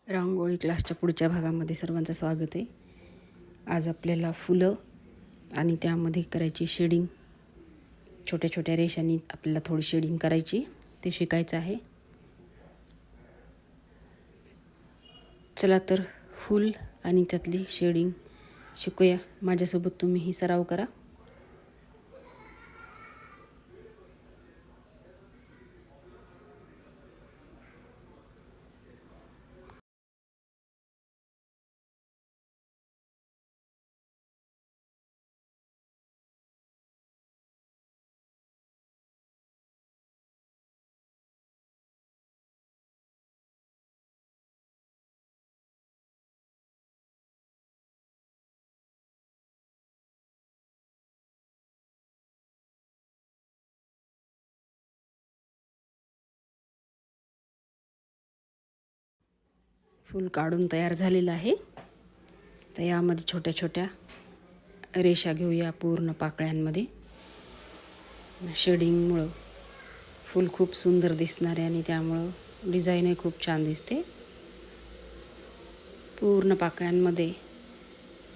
रांगोळी क्लासच्या पुढच्या भागामध्ये सर्वांचं स्वागत आहे. आज आपल्याला फुलं आणि त्यामध्ये करायची शेडिंग, छोट्या छोट्या रेषांनी आपल्याला थोडी शेडिंग करायची, ते शिकायचं आहे. चला तर फूल आणि त्यातली शेडिंग शिकूया. माझ्यासोबत तुम्हीही सराव करा. फूल काढून तयार झालेलं आहे. तर यामध्ये छोट्या छोट्या रेषा घेऊया पूर्ण पाकळ्यांमध्ये. शेडिंगमुळं फूल खूप सुंदर दिसणार आहे आणि त्यामुळं डिझाईनही खूप छान दिसते. पूर्ण पाकळ्यांमध्ये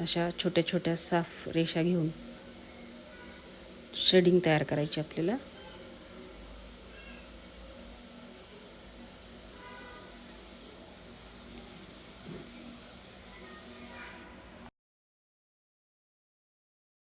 अशा छोट्या छोट्या साफ रेषा घेऊन शेडिंग तयार करायची आपल्याला.